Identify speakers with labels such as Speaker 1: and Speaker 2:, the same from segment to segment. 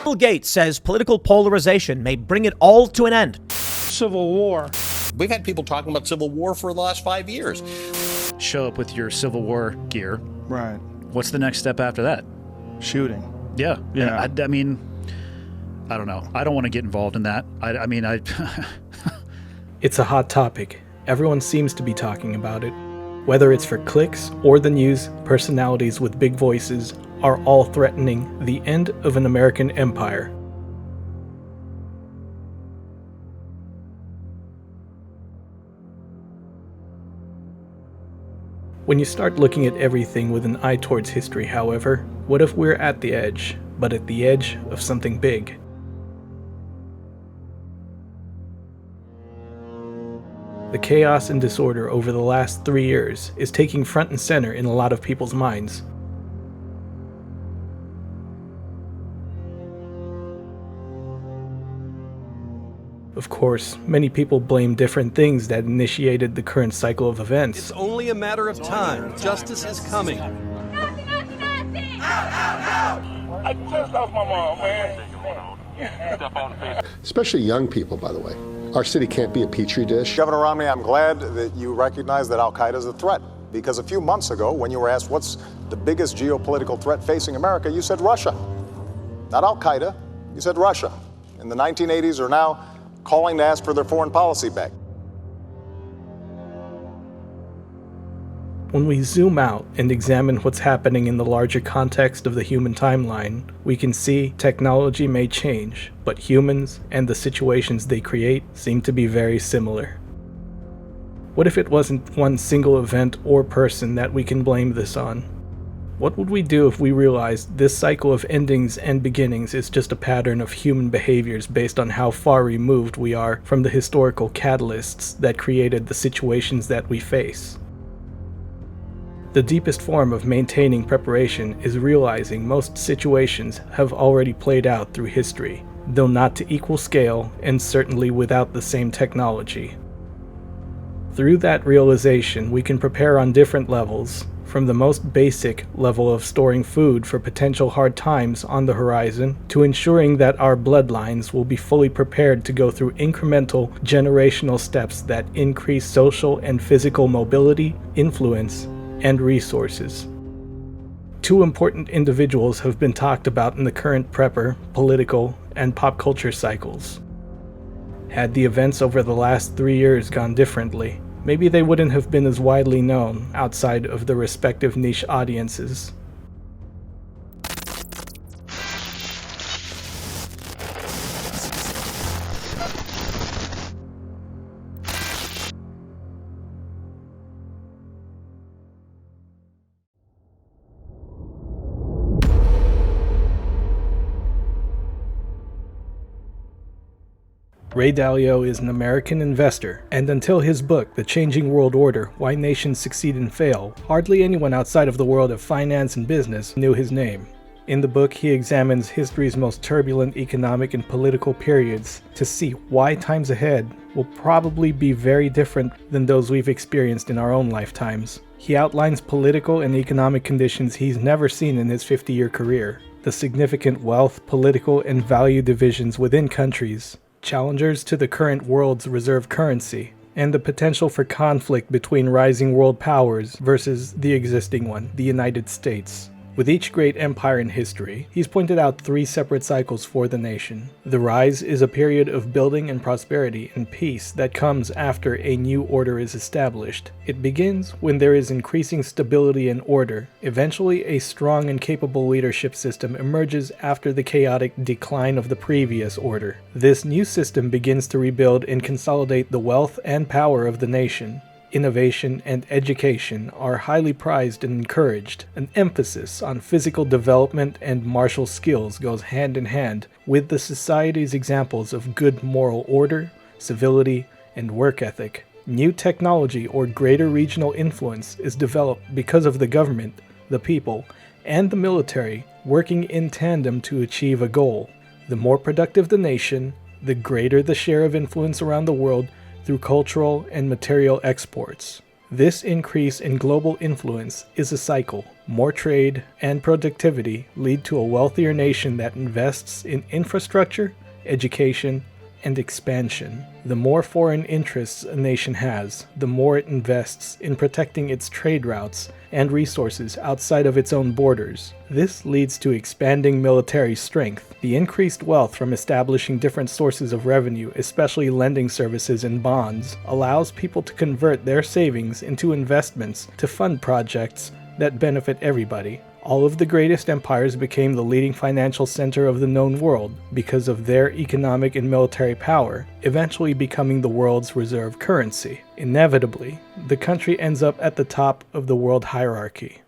Speaker 1: Bill Gates says political polarization may bring it all to an end.
Speaker 2: Civil war.
Speaker 3: We've had people talking about civil war for the last 5 years.
Speaker 4: Show up with your Civil War gear.
Speaker 2: Right.
Speaker 4: What's the next step after that?
Speaker 2: Shooting.
Speaker 4: Yeah. I mean, I don't know. I don't want to get involved in that. I mean,
Speaker 5: It's a hot topic. Everyone seems to be talking about it. Whether it's for clicks or the news, personalities with big voices are all threatening the end of an American empire. When you start looking at everything with an eye towards history, however, what if we're at the edge, but at the edge of something big? The chaos and disorder over the last 3 years is taking front and center in a lot of people's minds. Of course, many people blame different things that initiated the current cycle of events.
Speaker 6: It's only a matter of time. Justice is coming.
Speaker 7: Nazi, Nazi, Nazi! I just lost my mom, man.
Speaker 8: Especially young people, by the way. Our city can't be a petri dish.
Speaker 9: Governor Romney, I'm glad that you recognize that Al-Qaeda is a threat. Because a few months ago, when you were asked what's the biggest geopolitical threat facing America, you said Russia. Not Al-Qaeda, you said Russia. In the 1980s are now calling to ask for their foreign policy back.
Speaker 5: When we zoom out and examine what's happening in the larger context of the human timeline, we can see technology may change, but humans and the situations they create seem to be very similar. What if it wasn't one single event or person that we can blame this on? What would we do if we realized this cycle of endings and beginnings is just a pattern of human behaviors based on how far removed we are from the historical catalysts that created the situations that we face? The deepest form of maintaining preparation is realizing most situations have already played out through history, though not to equal scale and certainly without the same technology. Through that realization, we can prepare on different levels, from the most basic level of storing food for potential hard times on the horizon, to ensuring that our bloodlines will be fully prepared to go through incremental generational steps that increase social and physical mobility, influence, and resources. Two important individuals have been talked about in the current prepper, political, and pop culture cycles. Had the events over the last 3 years gone differently, maybe they wouldn't have been as widely known outside of the respective niche audiences. Ray Dalio is an American investor, and until his book, The Changing World Order: Why Nations Succeed and Fail, hardly anyone outside of the world of finance and business knew his name. In the book, he examines history's most turbulent economic and political periods to see why times ahead will probably be very different than those we've experienced in our own lifetimes. He outlines political and economic conditions he's never seen in his 50-year career, the significant wealth, political, and value divisions within countries, challengers to the current world's reserve currency, and the potential for conflict between rising world powers versus the existing one, the United States. With each great empire in history, he's pointed out 3 separate cycles for the nation. The rise is a period of building and prosperity and peace that comes after a new order is established. It begins when there is increasing stability and order. Eventually, a strong and capable leadership system emerges after the chaotic decline of the previous order. This new system begins to rebuild and consolidate the wealth and power of the nation. Innovation and education are highly prized and encouraged. An emphasis on physical development and martial skills goes hand in hand with the society's examples of good moral order, civility, and work ethic. New technology or greater regional influence is developed because of the government, the people, and the military working in tandem to achieve a goal. The more productive the nation, the greater the share of influence around the world through cultural and material exports. This increase in global influence is a cycle. More trade and productivity lead to a wealthier nation that invests in infrastructure, education, and expansion. The more foreign interests a nation has, the more it invests in protecting its trade routes and resources outside of its own borders. This leads to expanding military strength. The increased wealth from establishing different sources of revenue, especially lending services and bonds, allows people to convert their savings into investments to fund projects that benefit everybody. All of the greatest empires became the leading financial center of the known world because of their economic and military power, eventually becoming the world's reserve currency. Inevitably, the country ends up at the top of the world hierarchy.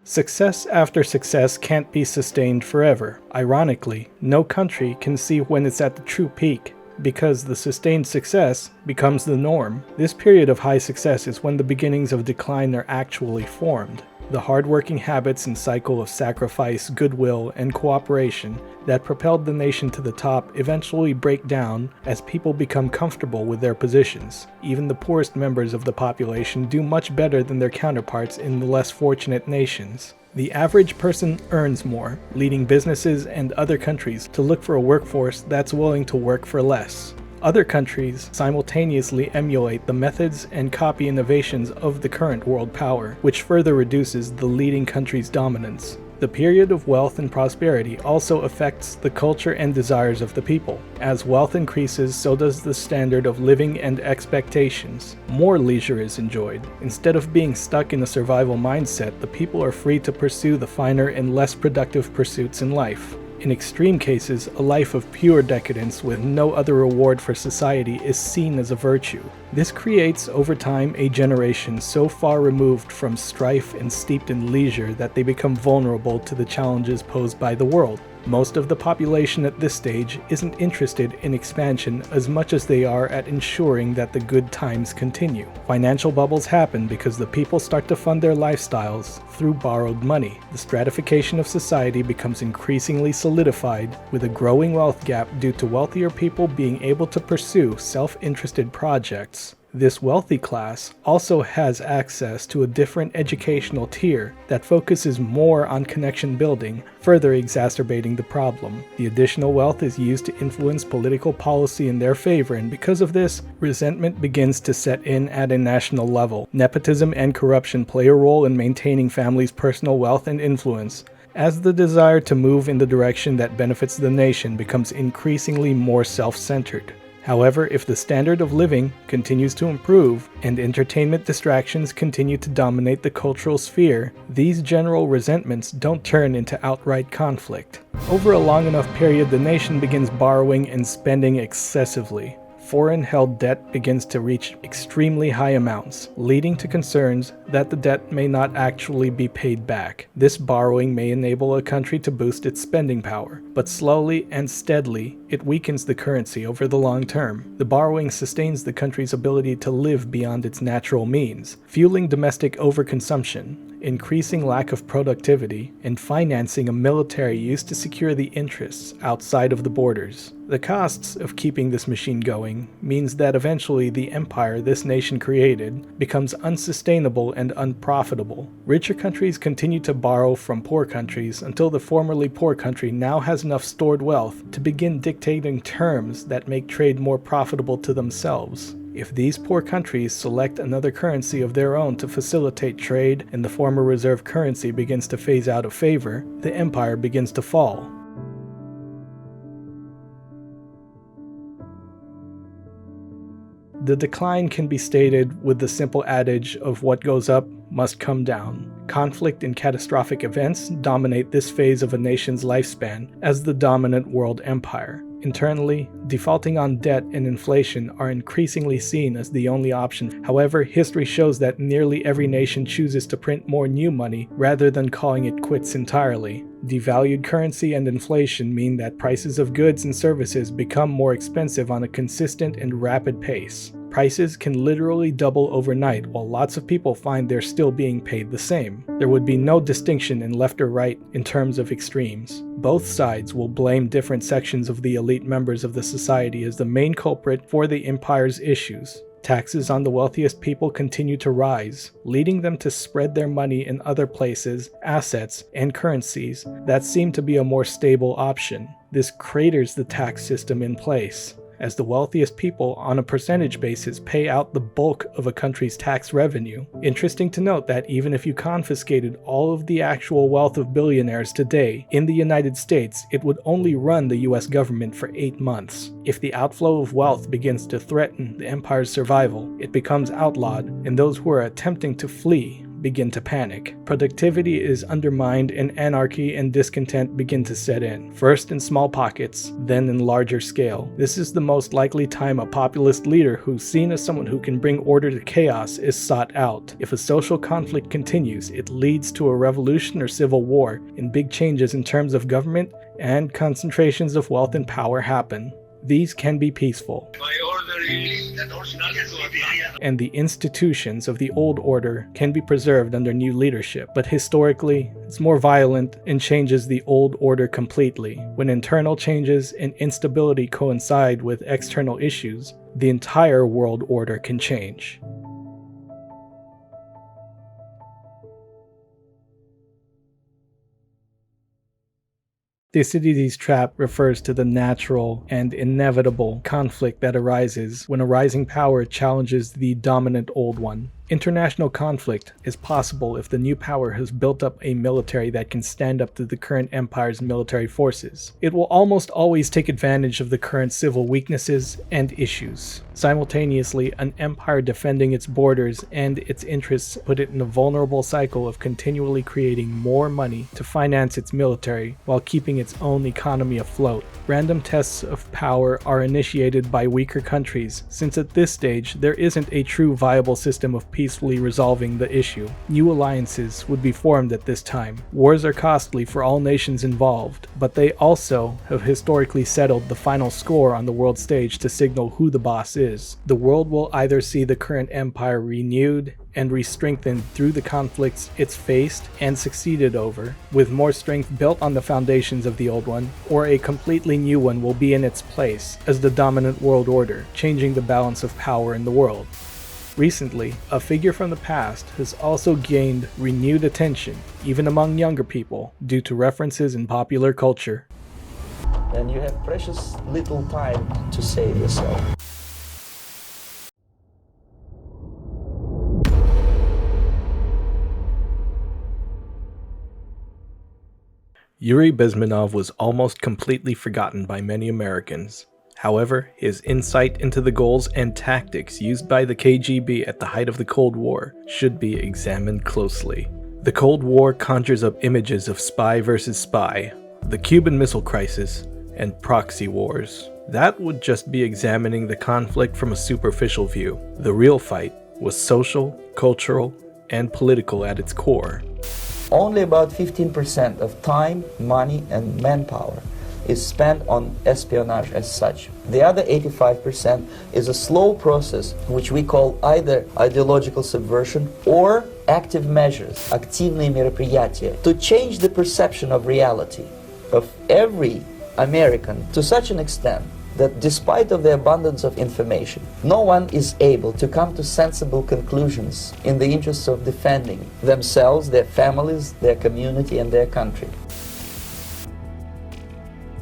Speaker 5: Success after success can't be sustained forever. Ironically, no country can see when it's at the true peak, because the sustained success becomes the norm. This period of high success is when the beginnings of decline are actually formed. The hard-working habits and cycle of sacrifice, goodwill, and cooperation that propelled the nation to the top eventually break down as people become comfortable with their positions. Even the poorest members of the population do much better than their counterparts in the less fortunate nations. The average person earns more, leading businesses and other countries to look for a workforce that's willing to work for less. Other countries simultaneously emulate the methods and copy innovations of the current world power, which further reduces the leading country's dominance. The period of wealth and prosperity also affects the culture and desires of the people. As wealth increases, so does the standard of living and expectations. More leisure is enjoyed. Instead of being stuck in a survival mindset, the people are free to pursue the finer and less productive pursuits in life. In extreme cases, a life of pure decadence with no other reward for society is seen as a virtue. This creates over time a generation so far removed from strife and steeped in leisure that they become vulnerable to the challenges posed by the world. Most of the population at this stage isn't interested in expansion as much as they are at ensuring that the good times continue. Financial bubbles happen because the people start to fund their lifestyles through borrowed money. The stratification of society becomes increasingly solidified with a growing wealth gap due to wealthier people being able to pursue self-interested projects. This wealthy class also has access to a different educational tier that focuses more on connection building, further exacerbating the problem. The additional wealth is used to influence political policy in their favor, and because of this, resentment begins to set in at a national level. Nepotism and corruption play a role in maintaining families' personal wealth and influence, as the desire to move in the direction that benefits the nation becomes increasingly more self-centered. However, if the standard of living continues to improve and entertainment distractions continue to dominate the cultural sphere, these general resentments don't turn into outright conflict. Over a long enough period, the nation begins borrowing and spending excessively. Foreign-held debt begins to reach extremely high amounts, leading to concerns that the debt may not actually be paid back. This borrowing may enable a country to boost its spending power, but slowly and steadily, it weakens the currency over the long term. The borrowing sustains the country's ability to live beyond its natural means, fueling domestic overconsumption, increasing lack of productivity, and financing a military used to secure the interests outside of the borders. The costs of keeping this machine going means that eventually the empire this nation created becomes unsustainable and unprofitable. Richer countries continue to borrow from poor countries until the formerly poor country now has enough stored wealth to begin dictating terms that make trade more profitable to themselves. If these poor countries select another currency of their own to facilitate trade and the former reserve currency begins to phase out of favor, the empire begins to fall. The decline can be stated with the simple adage of what goes up must come down. Conflict and catastrophic events dominate this phase of a nation's lifespan as the dominant world empire. Internally, defaulting on debt and inflation are increasingly seen as the only option. However, history shows that nearly every nation chooses to print more new money rather than calling it quits entirely. Devalued currency and inflation mean that prices of goods and services become more expensive on a consistent and rapid pace. Prices can literally double overnight, while lots of people find they're still being paid the same. There would be no distinction in left or right in terms of extremes. Both sides will blame different sections of the elite members of the society as the main culprit for the empire's issues. Taxes on the wealthiest people continue to rise, leading them to spread their money in other places, assets, and currencies that seem to be a more stable option. This craters the tax system in place, as the wealthiest people on a percentage basis pay out the bulk of a country's tax revenue. Interesting to note that even if you confiscated all of the actual wealth of billionaires today in the United States, it would only run the US government for 8 months. If the outflow of wealth begins to threaten the empire's survival, it becomes outlawed, and those who are attempting to flee begin to panic. Productivity is undermined and anarchy and discontent begin to set in, first in small pockets, then in larger scale. This is the most likely time a populist leader who's seen as someone who can bring order to chaos is sought out. If a social conflict continues, it leads to a revolution or civil war, and big changes in terms of government and concentrations of wealth and power happen. These can be peaceful, and the institutions of the old order can be preserved under new leadership, but historically, it's more violent and changes the old order completely. When internal changes and instability coincide with external issues, the entire world order can change. Thucydides' trap refers to the natural and inevitable conflict that arises when a rising power challenges the dominant old one. International conflict is possible if the new power has built up a military that can stand up to the current empire's military forces. It will almost always take advantage of the current civil weaknesses and issues. Simultaneously, an empire defending its borders and its interests put it in a vulnerable cycle of continually creating more money to finance its military while keeping its own economy afloat. Random tests of power are initiated by weaker countries, since at this stage there isn't a true viable system of peacefully resolving the issue. New alliances would be formed at this time. Wars are costly for all nations involved, but they also have historically settled the final score on the world stage to signal who the boss is. The world will either see the current empire renewed and re-strengthened through the conflicts it's faced and succeeded over, with more strength built on the foundations of the old one, or a completely new one will be in its place as the dominant world order, changing the balance of power in the world. Recently, a figure from the past has also gained renewed attention, even among younger people, due to references in popular culture.
Speaker 10: And you have precious little time to save yourself.
Speaker 5: Yuri Bezmenov was almost completely forgotten by many Americans. However, his insight into the goals and tactics used by the KGB at the height of the Cold War should be examined closely. The Cold War conjures up images of spy versus spy, the Cuban Missile Crisis, and proxy wars. That would just be examining the conflict from a superficial view. The real fight was social, cultural, and political at its core.
Speaker 10: Only about 15% of time, money, and manpower is spent on espionage as such. The other 85% is a slow process which we call either ideological subversion or active measures, активные мероприятия, to change the perception of reality of every American to such an extent that despite of the abundance of information, no one is able to come to sensible conclusions in the interests of defending themselves, their families, their community, and their country.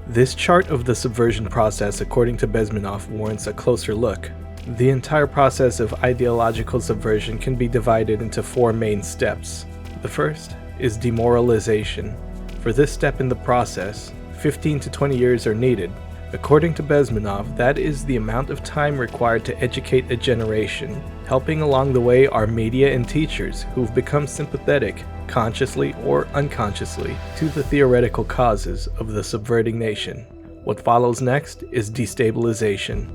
Speaker 5: This chart of the subversion process, according to Bezmenov, warrants a closer look. The entire process of ideological subversion can be divided into 4 main steps. The first is demoralization. For this step in the process, 15 to 20 years are needed. According to Bezmenov, that is the amount of time required to educate a generation. Helping along the way are media and teachers who've become sympathetic, consciously or unconsciously, to the theoretical causes of the subverting nation. What follows next is destabilization.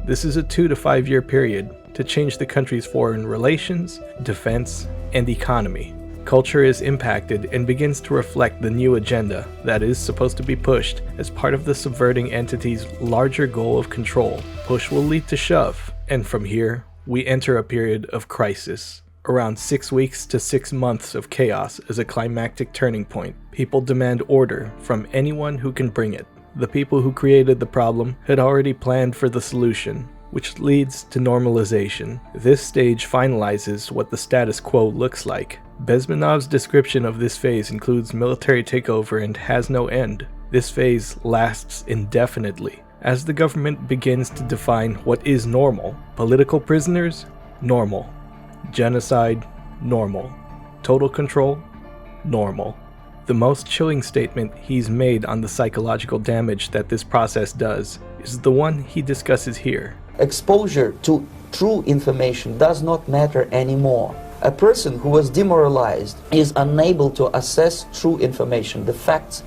Speaker 5: This is a 2 to 5 year period to change the country's foreign relations, defense, and economy. Culture is impacted and begins to reflect the new agenda that is supposed to be pushed as part of the subverting entity's larger goal of control. Push will lead to shove, and from here, we enter a period of crisis. Around 6 weeks to 6 months of chaos is a climactic turning point. People demand order from anyone who can bring it. The people who created the problem had already planned for the solution. which leads to normalization. This stage finalizes what the status quo looks like. Bezmenov's description of this phase includes military takeover and has no end. This phase lasts indefinitely, as the government begins to define what is normal. Political prisoners? Normal. Genocide? Normal. Total control? Normal. The most chilling statement he's made on the psychological damage that this process does is the one he discusses here.
Speaker 10: Exposure to true information does not matter anymore. A person who was demoralized is unable to assess true information. The facts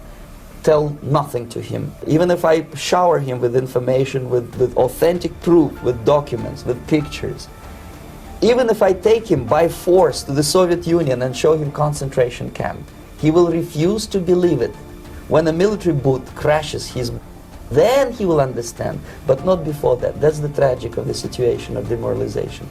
Speaker 10: tell nothing to him. Even if I shower him with information, with authentic proof, with documents, with pictures, even if I take him by force to the Soviet Union and show him concentration camp, he will refuse to believe it. When a military boot crashes then he will understand, but not before that. That's the tragic of the situation of demoralization.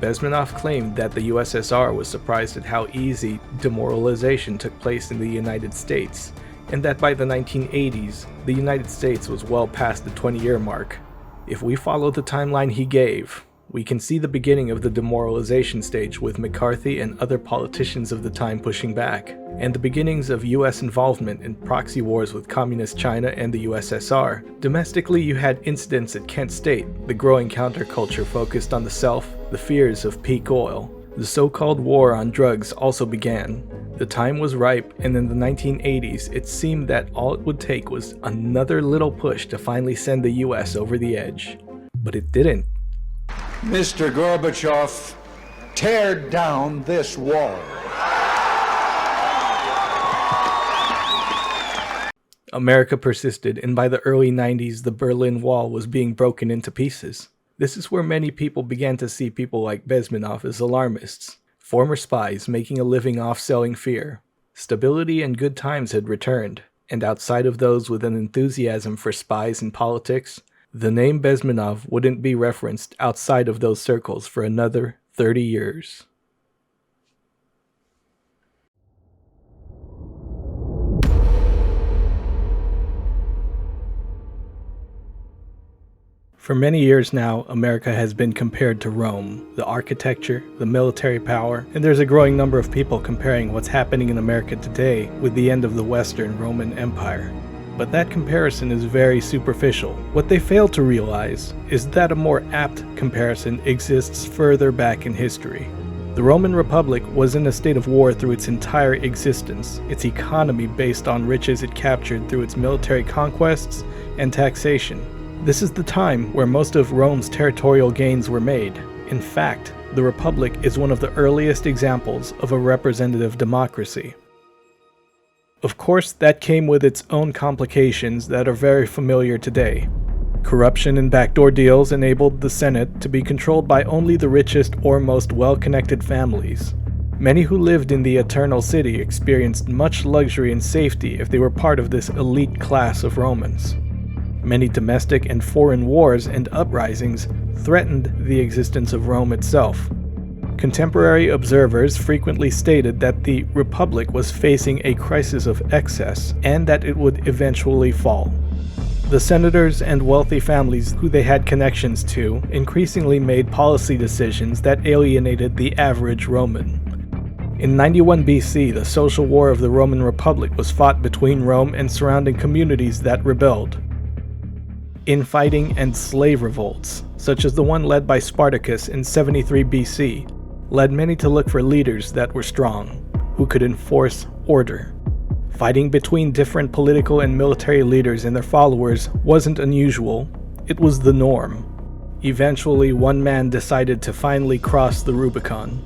Speaker 5: Bezmenov claimed that the USSR was surprised at how easy demoralization took place in the United States, and that by the 1980s, the United States was well past the 20-year mark. If we follow the timeline he gave, we can see the beginning of the demoralization stage with McCarthy and other politicians of the time pushing back, and the beginnings of US involvement in proxy wars with Communist China and the USSR. Domestically, you had incidents at Kent State, the growing counterculture focused on the self, the fears of peak oil. The so-called war on drugs also began. The time was ripe, and in the 1980s, it seemed that all it would take was another little push to finally send the US over the edge. But it didn't.
Speaker 11: Mr. Gorbachev, tear down this wall.
Speaker 5: America persisted, and by the early 90s, the Berlin Wall was being broken into pieces. This is where many people began to see people like Bezmenov as alarmists, former spies making a living off selling fear. Stability and good times had returned, and outside of those with an enthusiasm for spies and politics, the name Bezmenov wouldn't be referenced outside of those circles for another 30 years. For many years now, America has been compared to Rome, the architecture, the military power, and there's a growing number of people comparing what's happening in America today with the end of the Western Roman Empire. But that comparison is very superficial. What they fail to realize is that a more apt comparison exists further back in history. The Roman Republic was in a state of war through its entire existence, its economy based on riches it captured through its military conquests and taxation. This is the time where most of Rome's territorial gains were made. In fact, the Republic is one of the earliest examples of a representative democracy. Of course, that came with its own complications that are very familiar today. Corruption and backdoor deals enabled the Senate to be controlled by only the richest or most well-connected families. Many who lived in the Eternal City experienced much luxury and safety if they were part of this elite class of Romans. Many domestic and foreign wars and uprisings threatened the existence of Rome itself. Contemporary observers frequently stated that the Republic was facing a crisis of excess and that it would eventually fall. The senators and wealthy families who they had connections to increasingly made policy decisions that alienated the average Roman. In 91 BC, the social war of the Roman Republic was fought between Rome and surrounding communities that rebelled. Infighting and slave revolts, such as the one led by Spartacus in 73 BC, led many to look for leaders that were strong, who could enforce order. Fighting between different political and military leaders and their followers wasn't unusual, it was the norm. Eventually, one man decided to finally cross the Rubicon.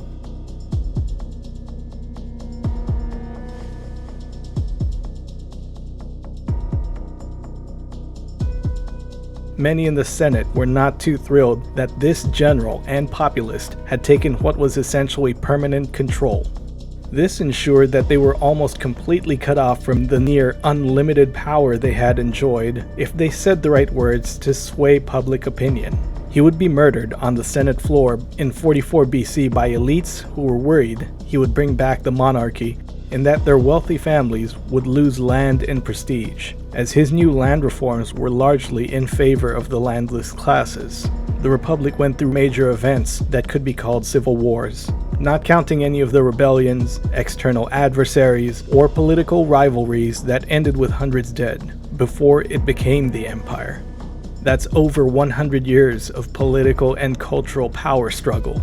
Speaker 5: Many in the Senate were not too thrilled that this general and populist had taken what was essentially permanent control. This ensured that they were almost completely cut off from the near unlimited power they had enjoyed if they said the right words to sway public opinion. He would be murdered on the Senate floor in 44 BC by elites who were worried he would bring back the monarchy in that their wealthy families would lose land and prestige, as his new land reforms were largely in favor of the landless classes. The Republic went through major events that could be called civil wars, not counting any of the rebellions, external adversaries, or political rivalries that ended with hundreds dead before it became the empire. That's over 100 years of political and cultural power struggle.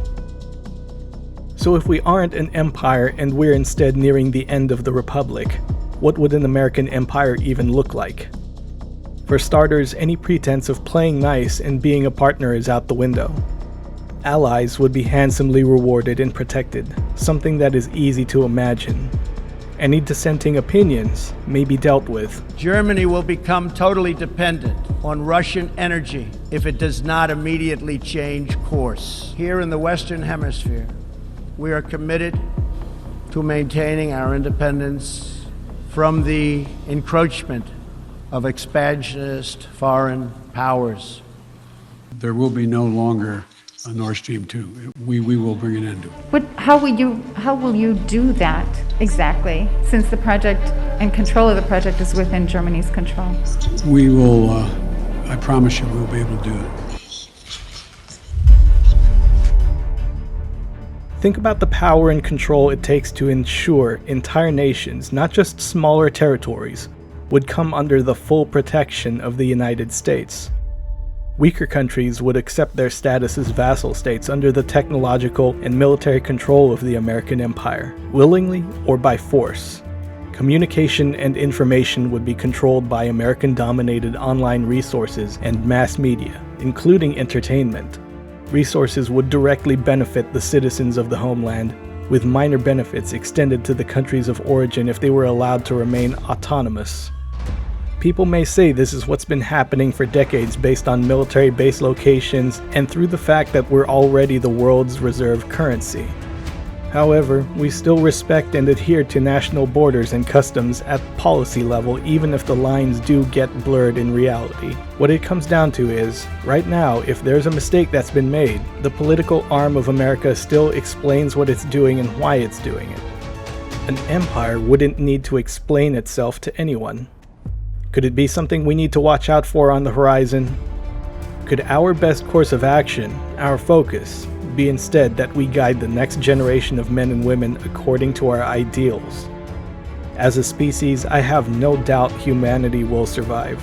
Speaker 5: So if we aren't an empire and we're instead nearing the end of the Republic, what would an American empire even look like? For starters, any pretense of playing nice and being a partner is out the window. Allies would be handsomely rewarded and protected, something that is easy to imagine. Any dissenting opinions may be dealt with.
Speaker 12: Germany will become totally dependent on Russian energy if it does not immediately change course. Here in the Western Hemisphere, we are committed to maintaining our independence from the encroachment of expansionist foreign powers.
Speaker 13: There will be no longer a Nord Stream 2. We will bring an end to it.
Speaker 14: But how will you do that exactly, since the project and control of the project is within Germany's control?
Speaker 13: We will, I promise you, we'll be able to do it.
Speaker 5: Think about the power and control it takes to ensure entire nations, not just smaller territories, would come under the full protection of the United States. Weaker countries would accept their status as vassal states under the technological and military control of the American empire, willingly or by force. Communication and information would be controlled by American-dominated online resources and mass media, including entertainment. Resources would directly benefit the citizens of the homeland, with minor benefits extended to the countries of origin if they were allowed to remain autonomous. People may say this is what's been happening for decades based on military base locations and through the fact that we're already the world's reserve currency. However, we still respect and adhere to national borders and customs at policy level, even if the lines do get blurred in reality. What it comes down to is, right now, if there's a mistake that's been made, the political arm of America still explains what it's doing and why it's doing it. An empire wouldn't need to explain itself to anyone. Could it be something we need to watch out for on the horizon? Could our best course of action, our focus, be instead that we guide the next generation of men and women according to our ideals? As a species, I have no doubt humanity will survive.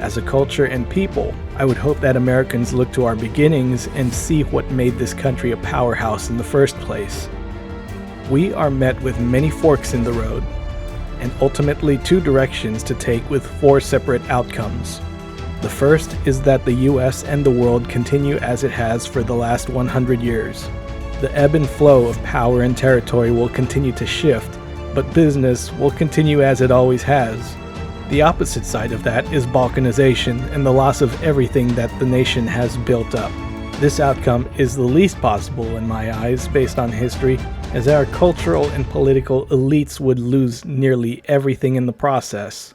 Speaker 5: As a culture and people, I would hope that Americans look to our beginnings and see what made this country a powerhouse in the first place. We are met with many forks in the road, and ultimately 2 directions to take with 4 separate outcomes. The first is that the US and the world continue as it has for the last 100 years. The ebb and flow of power and territory will continue to shift, but business will continue as it always has. The opposite side of that is balkanization and the loss of everything that the nation has built up. This outcome is the least possible in my eyes based on history, as our cultural and political elites would lose nearly everything in the process.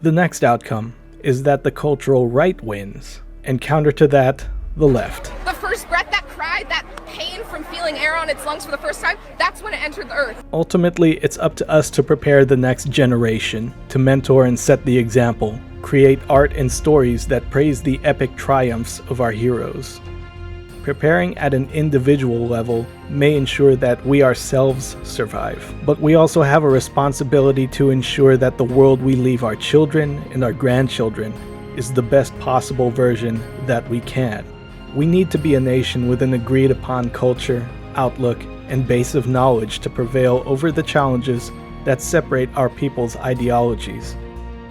Speaker 5: The next outcome is that the cultural right wins, and counter to that, the left.
Speaker 15: The first breath, that cry, that pain from feeling air on its lungs for the first time, that's when it entered the earth.
Speaker 5: Ultimately, it's up to us to prepare the next generation, to mentor and set the example, create art and stories that praise the epic triumphs of our heroes. Preparing at an individual level may ensure that we ourselves survive, but we also have a responsibility to ensure that the world we leave our children and our grandchildren is the best possible version that we can. We need to be a nation with an agreed upon culture, outlook, and base of knowledge to prevail over the challenges that separate our people's ideologies.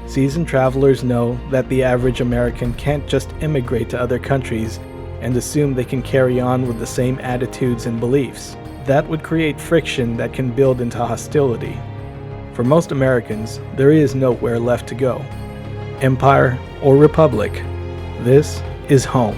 Speaker 5: Seasoned travelers know that the average American can't just immigrate to other countries and assume they can carry on with the same attitudes and beliefs. That would create friction that can build into hostility. For most Americans, there is nowhere left to go. Empire or republic, this is home.